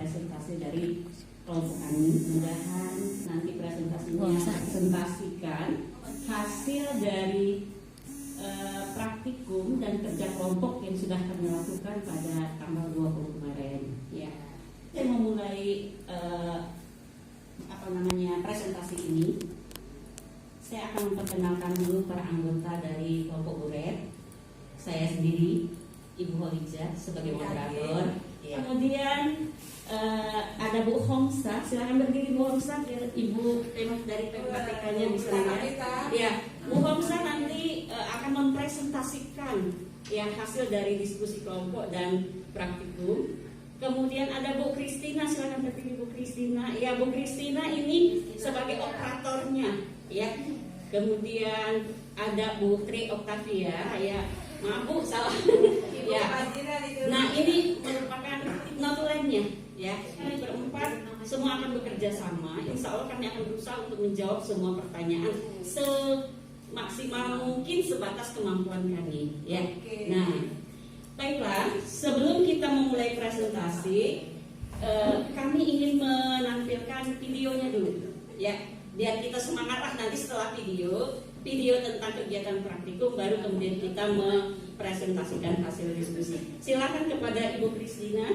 presentasi dari kelompok kami. Mudah-mudahan nanti presentasinya presentasikan hasil dari praktikum dan kerja kelompok yang sudah kami lakukan pada tanggal 20 kemarin. Ya, saya memulai presentasi ini. Saya akan memperkenalkan dulu para anggota dari kelompok URED. Saya sendiri, Ibu Holija sebagai moderator. Kemudian ada Bu Hongsa, silakan berdiri Bu Hongsa, Ibu dari PPATK-nya bisa lihat. Ya, Bu Hongsa nanti akan mempresentasikan ya hasil dari diskusi kelompok dan praktikum. Kemudian ada Bu Kristina, silakan berdiri Bu Kristina. Ya, Bu Kristina ini sebagai operatornya, ya. Kemudian ada Bu Tri Oktavia, ya. Maaf Bu, salah. Ya. Nah, ini merupakan notulennya, ya. Kami berempat semua akan bekerja sama. Insya Allah kami akan berusaha untuk menjawab semua pertanyaan semaksimal mungkin sebatas kemampuan kami, ya. Nah, baiklah, sebelum kita memulai presentasi, kami ingin menampilkan videonya dulu, ya. Biar kita semangatlah nanti setelah video tentang kegiatan praktikum, baru kemudian kita mempresentasikan hasil diskusi. Silakan kepada Ibu Kristina.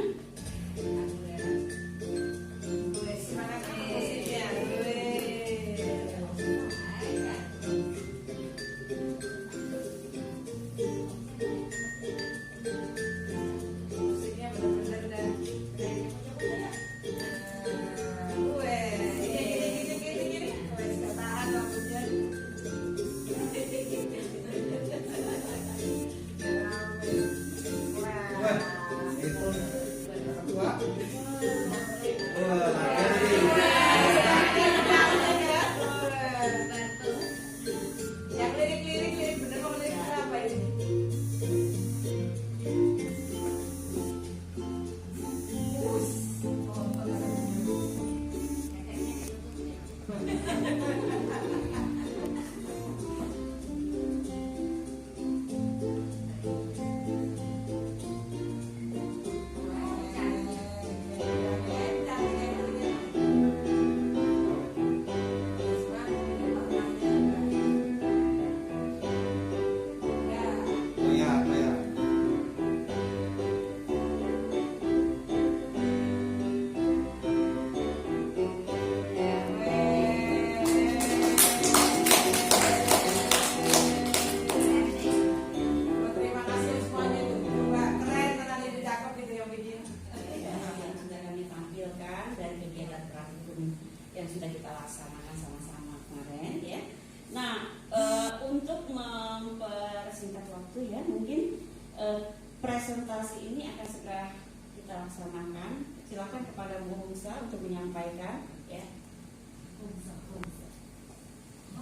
Presentasi ini akan segera kita laksanakan. Silakan kepada Bu Hongsa untuk menyampaikan, ya.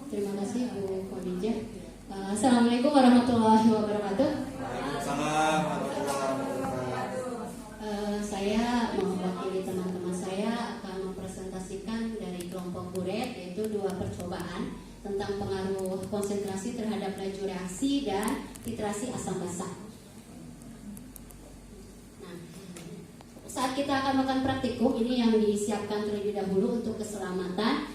Terima kasih Bu Khadijah. Assalamualaikum warahmatullahi wabarakatuh. Saya mewakili teman-teman saya akan mempresentasikan dari kelompok URED, yaitu 2 percobaan tentang pengaruh konsentrasi terhadap laju reaksi dan titrasi asam basa. Saat kita akan melakukan praktikum, ini yang disiapkan terlebih dahulu untuk keselamatan,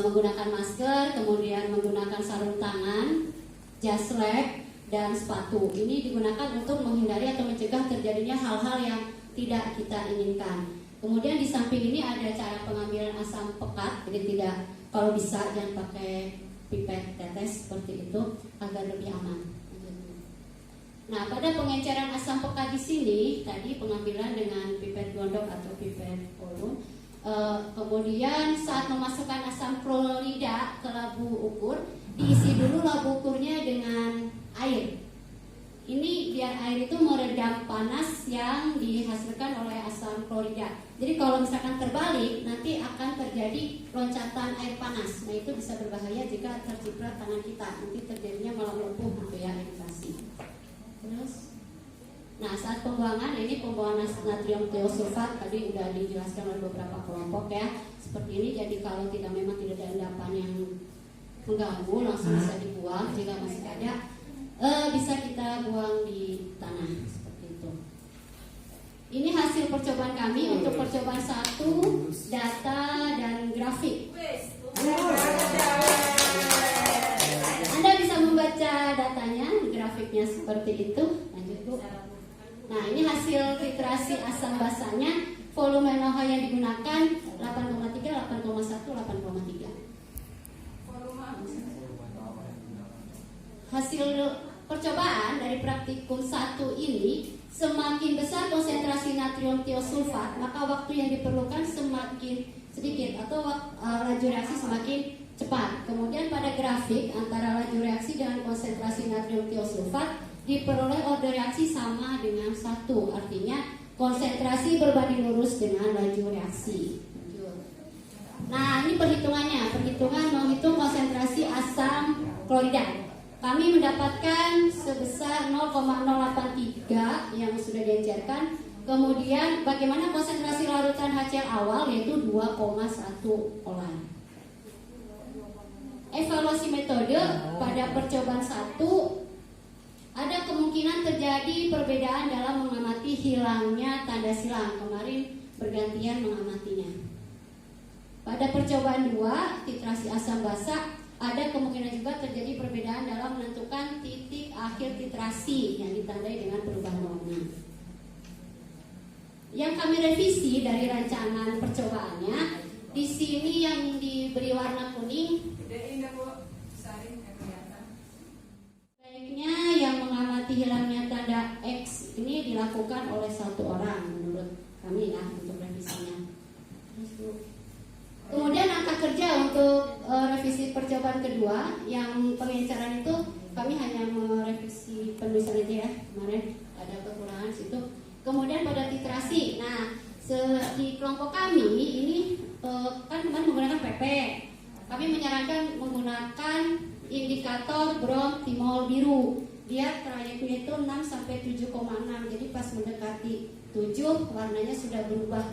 menggunakan masker, kemudian menggunakan sarung tangan, jas lab, dan sepatu. Ini digunakan untuk menghindari atau mencegah terjadinya hal-hal yang tidak kita inginkan. Kemudian di samping ini ada cara pengambilan asam pekat, jadi tidak, kalau bisa jangan pakai pipet tetes seperti itu agar lebih aman. Nah, pada pengenceran asam pekat di sini tadi pengambilan dengan pipet gondok atau pipet kolum. Kemudian saat memasukkan asam klorida ke labu ukur, diisi dulu labu ukurnya dengan air. Ini biar air itu meredam panas yang dihasilkan oleh asam klorida. Jadi kalau misalkan terbalik, nanti akan terjadi loncatan air panas. Nah, itu bisa berbahaya jika terciprat tangan kita. Nanti terjadinya malah lumpuh gitu ya, iritasi. Terus, nah saat pembuangan, ini pembuangan natrium tiosulfat tadi sudah dijelaskan oleh beberapa kelompok ya, seperti ini. Jadi kalau memang tidak ada endapan yang mengganggu, langsung bisa dibuang. Jika masih ada, bisa kita buang di tanah seperti itu. Ini hasil hasil percobaan kami untuk percobaan 1, data dan grafik. Anda bisa membaca datanya, grafiknya seperti itu. Lanjut Bu. Nah, ini hasil titrasi asam basanya. Volume NaOH yang digunakan 8,3, 8,1, 8,3. Hasil percobaan dari praktikum 1 ini, semakin besar konsentrasi natrium tiosulfat, maka waktu yang diperlukan semakin sedikit atau laju reaksi semakin cepat. Kemudian pada grafik antara laju reaksi dengan konsentrasi natrium tiosulfat diperoleh order reaksi sama dengan 1, artinya konsentrasi berbanding lurus dengan laju reaksi. Nah, ini perhitungannya, menghitung konsentrasi asam klorida. Kami mendapatkan sebesar 0,083 yang sudah diencerkan. Kemudian bagaimana konsentrasi larutan HCl awal, yaitu 2,1 olan. Evaluasi metode pada percobaan 1, ada kemungkinan terjadi perbedaan dalam mengamati hilangnya tanda silang. Kemarin bergantian mengamatinya. Pada percobaan 2, titrasi asam basa, ada kemungkinan juga terjadi perbedaan dalam menentukan titik akhir titrasi yang ditandai dengan perubahan warna. Yang kami revisi dari rancangan percobaannya, di sini yang diberi warna kuning, baiknya yang mengamati hilangnya tanda X ini dilakukan oleh 1 orang menurut kami ya untuk revisinya. Kemudian angka kerja untuk revisi percobaan kedua, yang pengenceran itu kami hanya merevisi penulisan aja ya, kemarin ada kekurangan situ. Kemudian pada titrasi, nah di kelompok kami ini kan kemarin menggunakan PP. Kami menyarankan menggunakan indikator brom timol biru. Dia trayeknya itu 6 sampai 7,6. Jadi pas mendekati 7 warnanya sudah berubah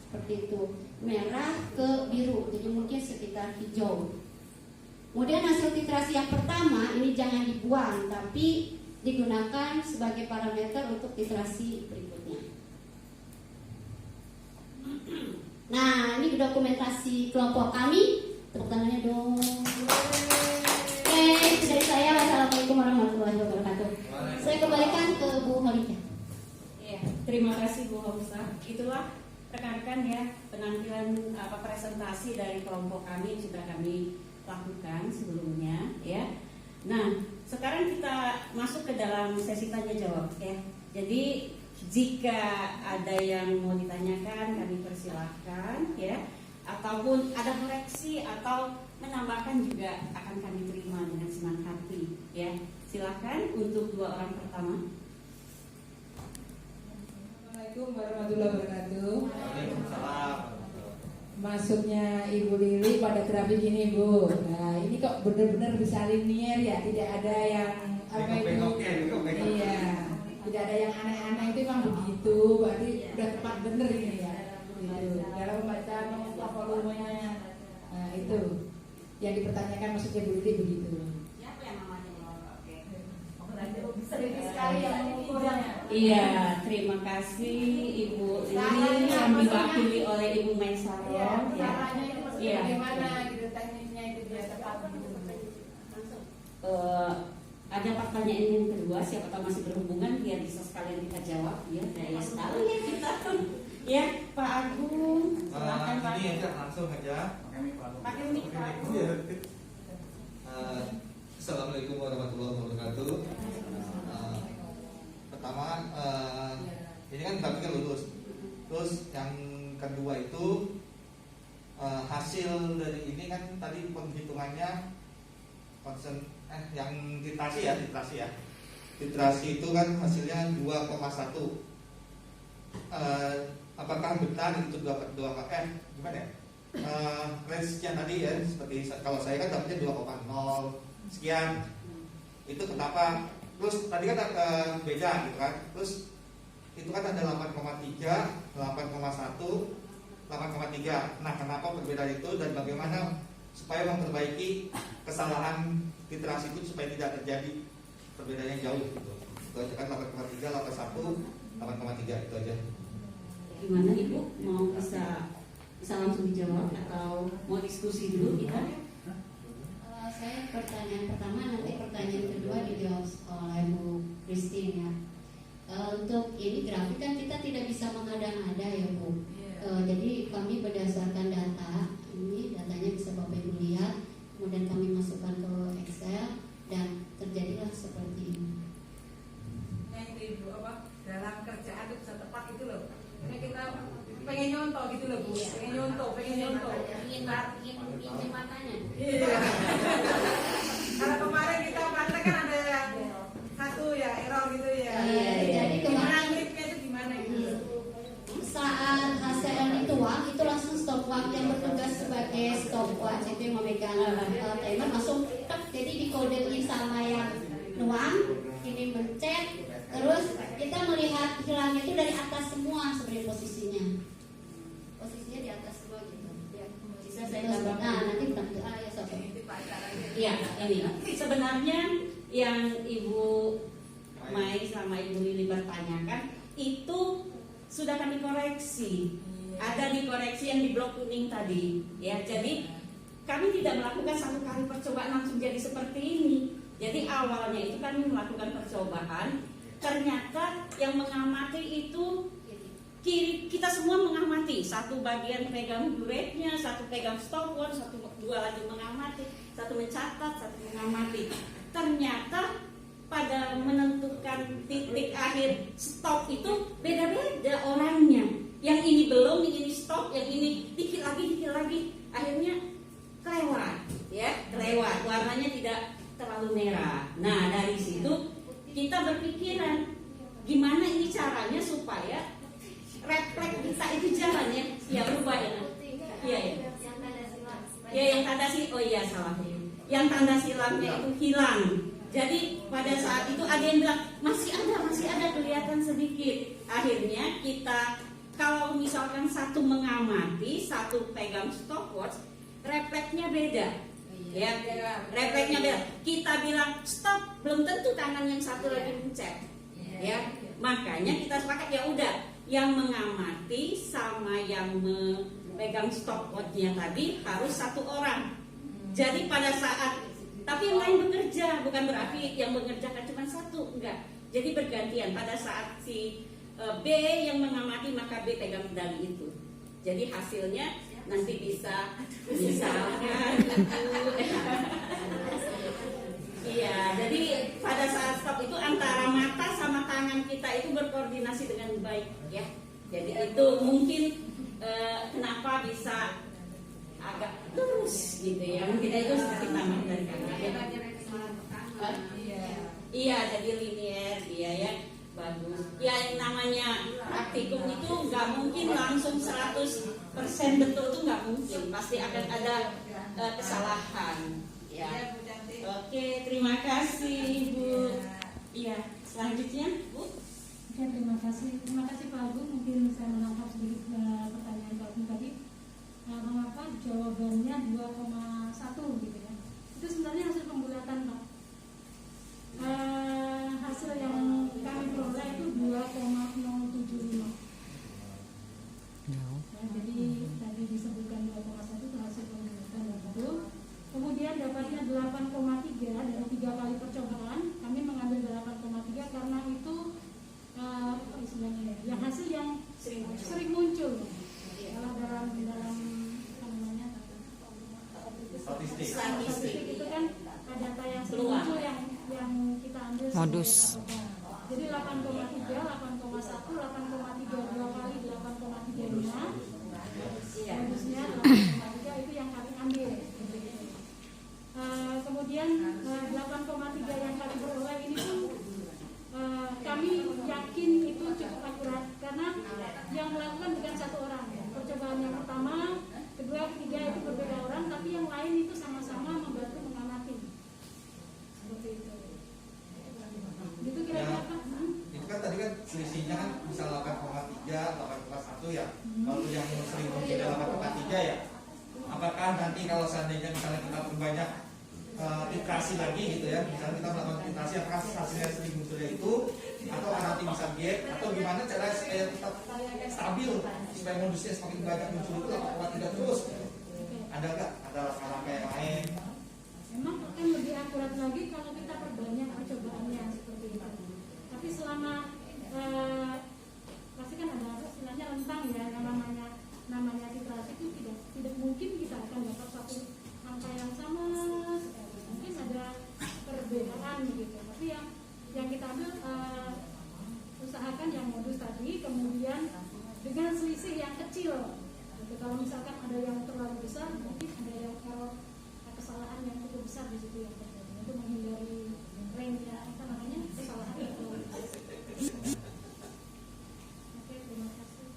seperti itu, merah ke biru, jadi mungkin sekitar hijau. Kemudian hasil titrasi yang pertama ini jangan dibuang, tapi digunakan sebagai parameter untuk titrasi berikutnya. Nah, ini dokumentasi kelompok kami. Tepuk tangannya dong. Oke, dari saya. Wassalamualaikum warahmatullahi wabarakatuh. Saya kembalikan ke Bu Holika. Ya, terima kasih Bu Homsa. Itulah rekan-rekan ya penampilan presentasi dari kelompok kami yang sudah kami lakukan sebelumnya ya. Nah, sekarang kita masuk ke dalam sesi tanya jawab ya. Jadi jika ada yang mau ditanyakan kami persilahkan ya, ataupun ada koreksi atau menambahkan juga akan kami terima dengan senang hati ya. Silakan untuk 2 orang pertama. Assalamualaikum warahmatullahi wabarakatuh. Waalaikumsalam. Masuknya Ibu Lili pada grafik ini Bu. Nah ini kok benar-benar bisa linier ya, tidak ada yang apa itu? Iya, tidak ada yang aneh-aneh, itu memang begitu. Berarti udah tepat bener ini ya. Gitu. Dalam membaca volumenya, nah itu yang dipertanyakan maksudnya Bu Lili begitu. Siapa yang namanya? Sedikit sekali yang mengukurnya. Iya, terima kasih Ibu Lili yang diwakili oleh Ibu Maisaro. Iya, Ya. caranya itu maksudnya Iya. bagaimana gitu, tekniknya itu biar tepat gitu. Ada pertanyaan yang kedua, siapa tahu masih berhubungan biar bisa sekalian kita jawab ya. Daya sekali ya kita. Ya, Pak Agung, silakan Pak. Ini aja langsung aja. Pakai mic, Pak. Assalamualaikum warahmatullahi wabarakatuh. Pertama, ini kan grafiknya lulus. Terus yang kedua itu hasil dari ini kan tadi penghitungannya yang titrasi ya. Titrasi itu kan hasilnya 2,1. Apakah benar itu 2 gimana ya? Range-nya tadi ya, seperti kalau saya kan dapatnya 2,0 sekian. Itu kenapa? Terus tadi kan ada beda gitu kan. Terus itu kan ada 8,3, 8,1, 8,3. Nah, kenapa perbedaan itu dan bagaimana supaya memperbaiki kesalahan titrasi itu supaya tidak terjadi perbedaan yang jauh gitu. Itu aja kan 8,3, 81, 8,3 itu aja. Gimana Ibu, mau bisa langsung dijawab atau mau diskusi dulu kita? Saya pertanyaan pertama, nanti pertanyaan kedua dijawab oleh Bu Christine ya. Untuk ini grafik kan kita tidak bisa mengada-ngada ya Bu. Jadi kami berdasarkan data, ini datanya bisa Bapak Ibu lihat, kemudian kami masukkan ke Excel dan terjadilah seperti ini. Nah itu Ibu apa dalam kerjaan itu bisa tepat gitu loh. Karena kita pengen nyontoh gitu loh Bu, pengen nyontoh. Ingin matanya. Kalau kemarin kita praktek kan ada yang satu ya error gitu ya. Jadi kemarin grafiknya itu gimana gitu? saat HCL dituang itu langsung stopwatch yang bertugas sebagai stopwatch itu yang memegang timer langsung tek, jadi dikodein sama yang nuang, ini mencet, terus kita melihat hilangnya itu dari atas semua sebenarnya posisinya di atas semua gitu. Bisa saya Terus, tambahkan? nah nanti ya sobat. Iya, ini sebenarnya yang Ibu Mai sama Ibu Lili bertanyakan itu sudah kami koreksi. Ada dikoreksi yang di blok kuning tadi, ya. Jadi kami tidak melakukan satu kali percobaan langsung jadi seperti ini. Jadi awalnya itu kami melakukan percobaan, ternyata yang mengamati itu kita semua mengamati, satu bagian pegang grade-nya, satu pegang stopwatch, dua lagi mengamati, satu mencatat, satu mengamati. Ternyata pada menentukan titik akhir stop itu beda-beda orangnya. Yang ini belum, yang ini stop, yang ini dikit lagi, akhirnya kelewat, ya, kelewat. Warnanya tidak terlalu merah. Nah dari situ kita berpikiran gimana ini caranya supaya refleks kita itu jalan ya, ya berubah ya. Iya ya. Ya yang tanda silam, oh iya salah. Yang tanda silamnya itu hilang. Jadi pada saat itu ada yang bilang masih ada kelihatan sedikit. Akhirnya kita kalau misalkan satu mengamati, satu pegang stopwatch, refleksnya beda. Ya, refleksnya beda. Kita bilang stop, belum tentu tangan yang satu lagi mencet. Ya, makanya kita sepakat ya udah. Yang mengamati sama yang memegang stopwatch-nya tadi harus satu orang. Jadi pada saat, tapi yang lain bekerja, bukan berarti yang mengerjakan cuma satu, enggak. Jadi bergantian. Pada saat si B yang mengamati maka B pegang medali itu. Jadi hasilnya nanti bisa misalkan iya, jadi pada saat stop itu antara mata sama tangan kita itu berkoordinasi dengan baik ya. Jadi itu mungkin kenapa bisa agak lurus gitu ya. Mungkin itu sedikit tambahan dari kami. Iya, jadi linear dia ya. Bagus. Ya yang namanya praktikum itu nggak mungkin langsung 100% betul itu nggak mungkin. Pasti akan ada kesalahan. Ya. Oke, terima kasih Ibu. Iya, selanjutnya Bu. Oke, terima kasih Pak Agung. Mungkin saya menangkap sedikit pertanyaan Pak Agung tadi. Mengapa jawabannya 2,1 gitu ya? Itu sebenarnya hasil pembulatan Pak. Hasil yang kami peroleh itu 2,075. Jadi tadi disebutkan 2,1 itu hasil pembulatan itu. Kemudian dapatnya 8,3 dari 3 kali percobaan. Kami mengambil 8,3 karena itu istilahnya yang hasil yang sering muncul. Kalau dalam apa namanya statistik itu kan data yang sering muncul yang kita ambil modus. Jadi 8,3, 8,1, 8,3 2 kali 8,35. Modusnya 8,3 itu yang kami ambil. Kemudian 8,3 yang kami peroleh ini pun kami yakin itu cukup akurat karena yang melakukan bukan satu orang. Percobaan yang pertama, kedua, ketiga itu berbeda orang, tapi yang lain itu sama-sama membantu mengamati. Seperti itu. Itu kira-kira Pak. Itu kan tadi kan selisihnya kan bisa 8,3, 8,1 ya. Kalau yang sering mungkin 8,3 ya. Apakah nanti kalau seandainya misalnya kita perbanyak iterasi lagi gitu ya, misalnya kita melakukan iterasi apakah hasilnya sering munculnya itu atau anak bisa diet, atau gimana cara supaya tetap stabil supaya modusnya semakin banyak muncul itu apa tidak terus? Ada nggak? Ada langkah yang lain? Memang akan lebih akurat lagi kalau kita perbanyak percobaannya seperti itu. Tapi selama pasti kan ada istilahnya rentang ya, yang namanya titrasi itu tidak mungkin kita akan dapat satu angka yang sama. Mungkin ada perbedaan gitu. Tapi yang kita ambil usahakan yang modus tadi, kemudian dengan selisih yang kecil. Gitu. Kalau misalkan ada yang terlalu besar, mungkin ada yang kesalahan yang cukup besar di situ yang terjadi untuk menghindari range apa namanya kesalahan yang terlalu besar. Oke, terima kasih.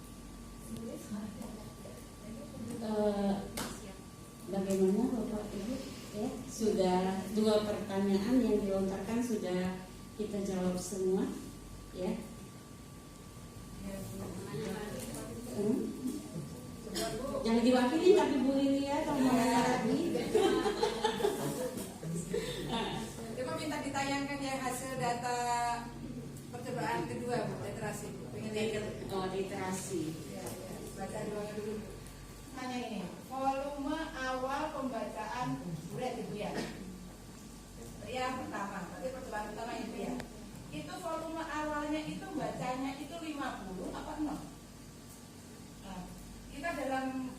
Bagaimana Bapak Ibu ya, sudah 2 pertanyaan yang dilontarkan sudah kita jawab semua ya. Jangan diwakili tapi Bu Lili ya kalau mau nanya lagi. Coba minta ditayangkan ya hasil data percobaan kedua Bu, literasi. Pengen lihat. Oh, literasi. Ya, baca dulu. Tanya ini, volume awal pembacaan buret itu ya. Yang pertama, berarti percobaan pertama itu ya. Itu volume awalnya itu bacanya itu 50 apa 0? Nah, kita dalam,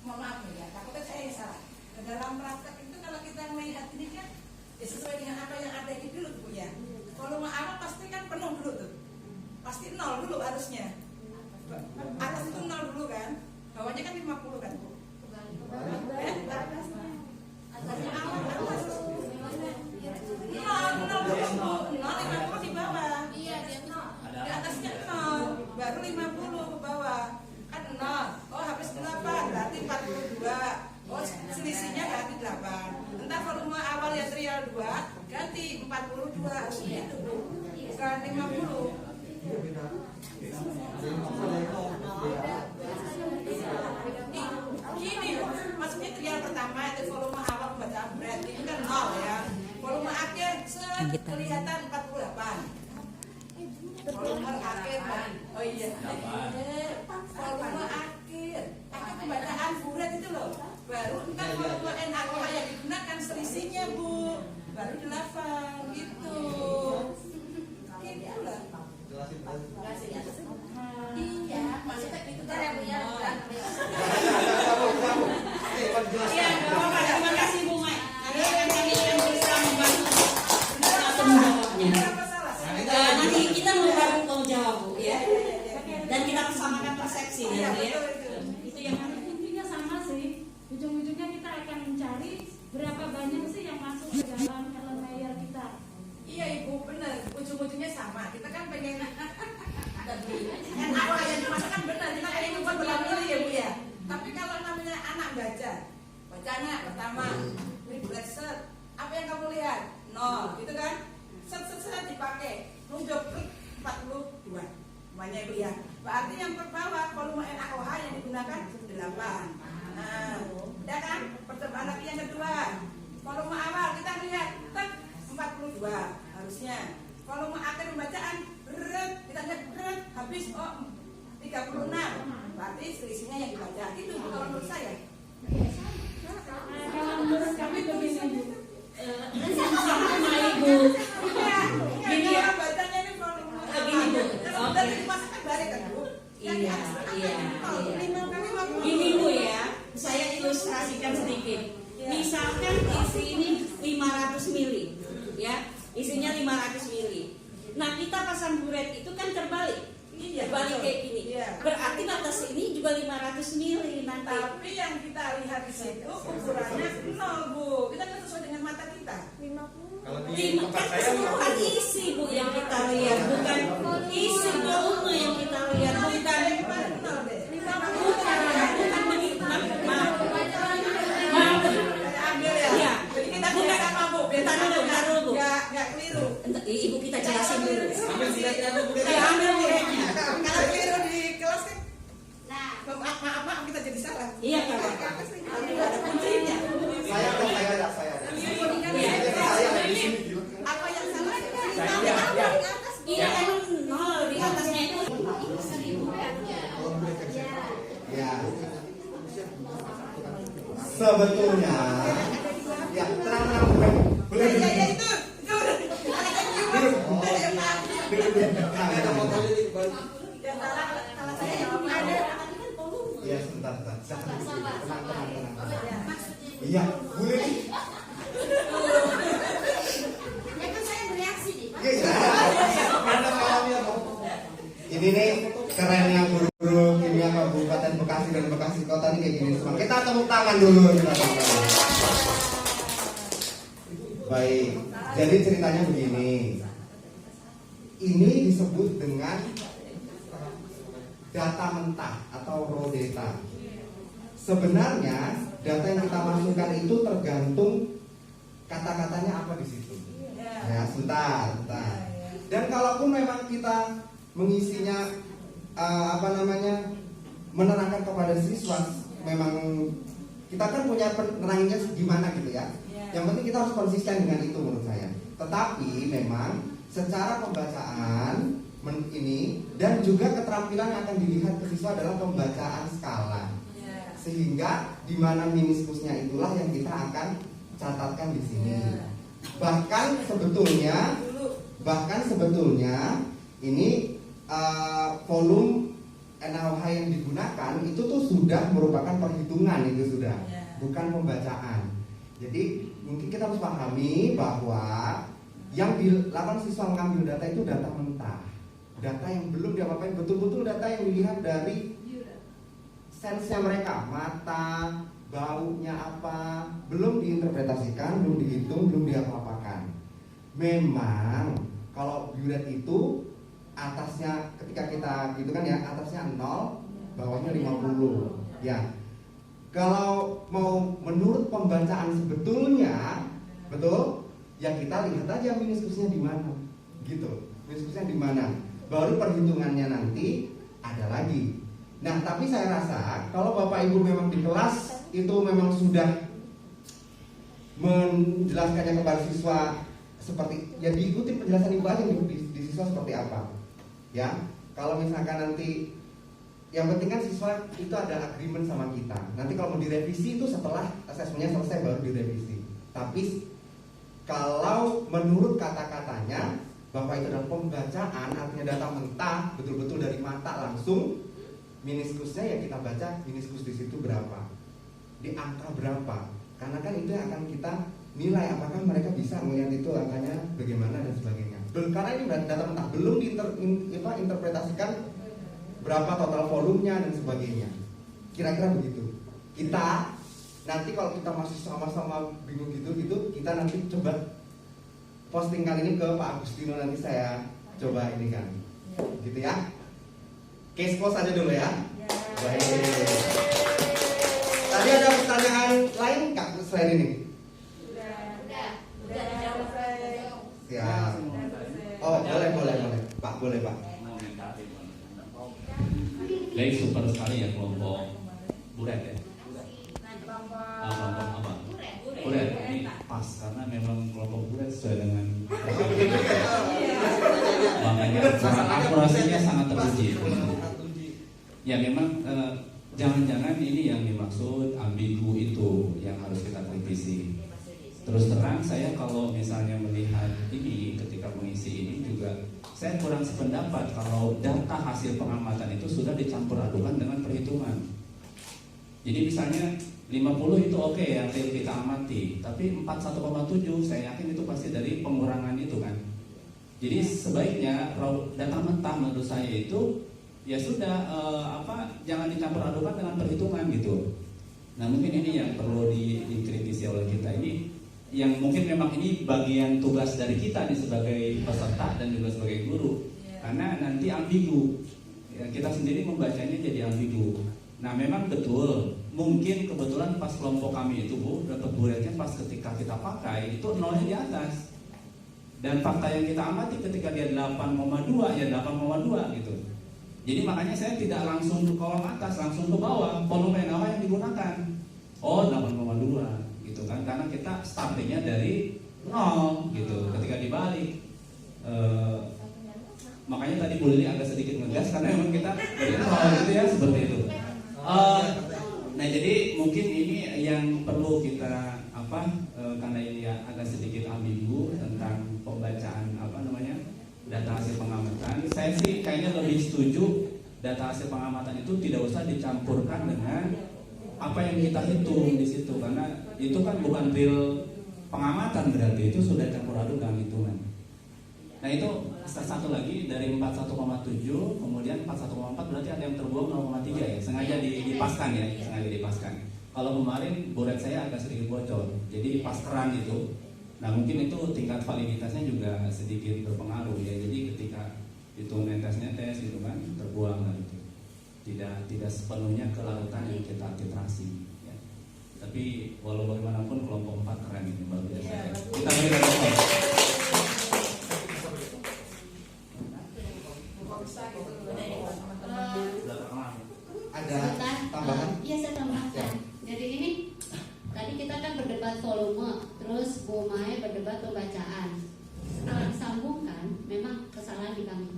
mohon maaf ya, takutnya saya yang salah. Dalam praktek itu kalau kita melihat ini kan ya sesuai dengan apa yang ada di dulu Bu ya. Volume awal pasti kan penuh dulu tuh. Pasti 0 dulu harusnya. Atas itu 0 dulu kan. Bawahnya kan 50 kan Bu. Atasnya awal atas. 0 50 di bawah. Iya, dia 0. Di atasnya 0, baru 50 ke bawah. Kan 0. Oh, habis 8, berarti 42. Oh, selisihnya berarti 8. Entar volume awal ya trial 2, ganti 42 harusnya itu Bu. Bukan 50. Gini, maksudnya trial pertama itu volume awal pembacaan berat ini kan 0 ya. Volume akhir kelihatan 48. Volume akhir, oh iya. Volume akhir pembacaan buret itu loh. Baru entar volume NaOH yang digunakan selisihnya Bu, baru 8 gitu. Gitu lah. Iya, maksudnya gitu kan ya Bu ya. Iya, terima kasih Bu Mai. Kami akan berusaha membantu untuk menjawabnya. Nanti kita mau jawab Bu ya. Dan kita bersamakan persepsi ya Bu ya. Itu yang intinya sama sih. Ujung-ujungnya kita akan mencari berapa banyak sih yang masuk ke dalam LMIR kita. Iya Ibu, benar. Ujung-ujungnya sama. Kita kan pengen kan apa yang dimasukkan benar. Kita pengen buat berambil ya Bu ya. Tapi kalau namanya anak bacanya pertama, ini bulat set. Apa yang kamu lihat? 0, gitu kan? Set dipakai. Nunjuk 42. Namanya Ibu ya. Berarti yang terbawah volume NaOH yang digunakan 8. Nah, udah kan? Percobaan lagi yang kedua. Volume awal kita lihat 42 harusnya. Volume akhir pembacaan kita lihat habis 36. Berarti selisihnya yang dibaca. Itu kalau menurut saya. Kalau menurut kami begini Bu. Sama Ibu. Gini ya. Bacanya ini volume Begini Bu. kalau udah dimasukkan balik kan Bu. Iya. Gini Bu ya, saya ilustrasikan sedikit. Misalkan isi ini 500 mili, ya, isinya 500 mili. Nah kita pasang buret itu kan terbalik, terbalik kayak gini. Berarti batas ini juga 500 mili nanti. Tapi yang kita lihat di situ ukurannya 0 Bu. Kita kan sesuai dengan mata kita. Kalau di tempat saya Bukan isi Bu yang kita lihat, bukan isi volume yang kita lihat, bukan begitu. Ya, Jadi kita bukan tidak sama Bu. Bentar dulu Bu. Nggak keliru. Ibu kita jelasin dulu. ambil buretnya Bu. Ya, ambil buretnya. Kalau keliru di kelas kan, maaf kita jadi salah. Iya Kak. Ada kuncinya. Saya ada. Apa yang salah? Iya, emang sebetulnya ya tenang boleh Ya itu. duduk. Ada fotonya di balik. Kalau saya ya ada. Iya sebentar. Tenang. Maksudnya Iya, boleh nih. ya kan saya bereaksi nih, Pak. Ada malamnya kok. Ini nih kerennya guru-guru kimia Kabupaten Bekasi dan Bekasi Kota nih kayak gini semua. Kita tepuk tangan dulu. Baik, jadi ceritanya begini. Ini disebut dengan data mentah atau raw data. Sebenarnya data yang kita masukkan itu tergantung kata-katanya apa di situ. Ya, sebentar. Dan kalaupun memang kita mengisinya menerangkan kepada siswa, memang kita kan punya penerangnya gimana gitu ya. Yang penting kita harus konsisten dengan itu menurut saya. Tetapi memang secara pembacaan ini dan juga keterampilan yang akan dilihat ke siswa adalah pembacaan skala. Sehingga di mana meniskusnya itulah yang kita akan catatkan di sini. Bahkan sebetulnya ini volume NaOH yang digunakan itu tuh sudah merupakan perhitungan, itu sudah bukan pembacaan. Jadi mungkin kita harus pahami bahwa yang dilakukan siswa mengambil data itu data mentah, data yang belum diapa-apain, betul-betul data yang dilihat dari sensenya mereka, mata, baunya apa, belum diinterpretasikan, belum dihitung, belum diapa-apakan. Memang kalau biuret itu atasnya ketika kita gitu kan ya, atasnya 0, bawahnya 50 ya. Kalau mau menurut pembacaan sebetulnya betul ya, kita lihat aja meniskusnya di mana gitu, meniskusnya di mana, baru perhitungannya nanti ada lagi. Nah, tapi saya rasa kalau Bapak Ibu memang di kelas itu memang sudah menjelaskannya kepada siswa seperti ya, diikuti penjelasan Ibu aja di siswa seperti apa. Ya, kalau misalkan nanti yang penting kan siswa itu ada agreement sama kita. Nanti kalau mau direvisi itu setelah asesmennya selesai baru direvisi. Tapi kalau menurut kata-katanya bahwa itu adalah pembacaan, artinya data mentah, betul-betul dari mata langsung, meniskusnya ya kita baca meniskus di situ berapa, di angka berapa. Karena kan itu yang akan kita nilai apakah mereka bisa melihat itu angkanya bagaimana dan sebagainya. Karena ini data mentah, belum diinterpretasikan berapa total volumenya dan sebagainya. Kira-kira begitu. Kita nanti kalau kita masih sama-sama bingung gitu, kita nanti coba posting kali ini ke Pak Agustino, nanti saya coba ini kan, gitu ya. Case post aja dulu ya. Baik. Tadi ada pertanyaan lain nggak selain ini? Udah dijawab. Ya. Oh boleh Pak, boleh Pak. Baik, super sekali ya kelompok buret ya. Kelompok apa? Buret. Ini pas karena memang kelompok buret sesuai dengan makanya akurasinya sangat teruji. Ya memang jangan-jangan ini yang dimaksud ambigu itu yang harus kita kritisi. Terus terang saya kalau misalnya melihat ini ketika mengisi ini juga saya kurang sependapat kalau data hasil pengamatan itu sudah dicampur adukan dengan perhitungan. Jadi misalnya 50 itu oke ya kita amati, tapi 41,7 saya yakin itu pasti dari pengurangan itu kan. Jadi sebaiknya data mentah menurut saya itu ya sudah jangan dicampur adukan dengan perhitungan gitu. Nah mungkin ini yang perlu dikritisi oleh kita ini, yang mungkin memang ini bagian tugas dari kita nih sebagai peserta dan juga sebagai guru, karena nanti ambigu ya, kita sendiri membacanya jadi ambigu. Nah memang betul, mungkin kebetulan pas kelompok kami itu Bu dapat buretnya pas ketika kita pakai itu nolnya di atas, dan fakta yang kita amati ketika dia 8,2 ya 8,2 gitu. Jadi makanya saya tidak langsung ke kolom atas, langsung ke bawah volume NaOH yang digunakan. Oh 8,2 gitu kan, karena kita startingnya dari 0 gitu. Ketika dibalik makanya tadi Bu Lili agak sedikit ngegas karena memang kita dari 0 gitu ya, seperti itu. Nah jadi mungkin ini yang perlu kita karena ini ya agak sedikit ambigu tentang pembacaan data hasil pengamatan. Saya sih kayaknya lebih setuju data hasil pengamatan itu tidak usah dicampurkan dengan apa yang kita hitung di situ, karena itu kan bukan real pengamatan, berarti itu sudah campur aduk dengan hitungan. Nah itu satu lagi dari 41,7 kemudian 41,4 berarti ada yang terbuang 0,3 ya, sengaja dipaskan ya, sengaja dipaskan. Kalau kemarin boret saya agak sedikit bocor, jadi paskeran itu. Nah mungkin itu tingkat validitasnya juga sedikit berpengaruh ya. Jadi ketika itu netes itu kan terbuang lah itu. Tidak sepenuhnya ke lautan yang kita titrasi ya. Tapi walau bagaimanapun kelompok 4 keren ini luar biasa ya. Kita berikan respon. Ada tambahan? Iya, saya tambahkan. Jadi ini tadi kita kan berdebat volume, terus Bu Mai berdebat pembacaan. Setelah disambungkan, memang kesalahan di kami.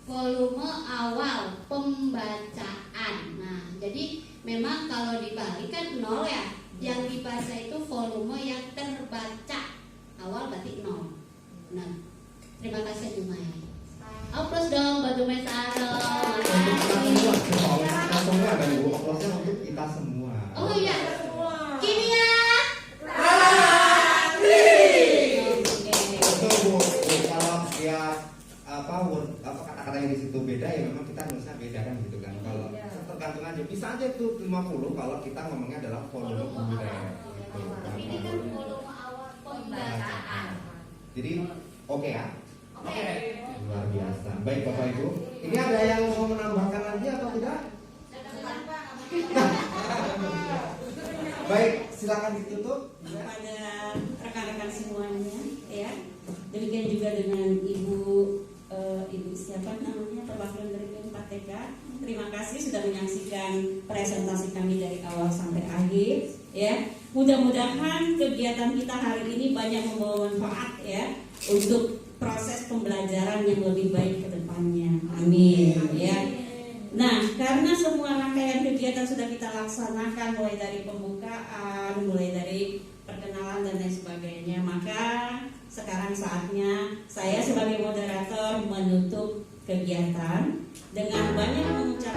Volume awal pembacaan. Nah, jadi memang kalau dibalik kan 0 ya. Yang dibaca itu volume yang terbaca awal berarti 0. Nah, terima kasih Bu Mai. Aplaus dong buat Bu Mai Saro. Kita semua kan Bu, aplausnya untuk kita semua. Oh iya. Kimia. Betul Bu, kalau dia kata-kata yang di situ beda ya memang kita harusnya beda kan gitu kan. Kalau tergantung aja, bisa aja tuh 50 kalau kita ngomongnya adalah volume buret gitu. Ini kan volume awal pembacaan. Jadi oke ya. Oke. Luar biasa. Baik Bapak Ibu, ini ada yang mau menambahkan lagi atau tidak? Baik, silakan ditutup. Kepada rekan-rekan semuanya, ya. Demikian juga dengan Ibu siapa namanya, perwakilan dari PMK. Terima kasih sudah menyaksikan presentasi kami dari awal sampai akhir, ya. Mudah-mudahan kegiatan kita hari ini banyak membawa manfaat, ya, untuk proses pembelajaran yang lebih baik ke depannya. Amin, ya. Nah, karena semua rangkaian kegiatan sudah kita laksanakan mulai dari pembukaan, mulai dari perkenalan dan lain sebagainya, maka sekarang saatnya saya sebagai moderator menutup kegiatan dengan banyak mengucapkan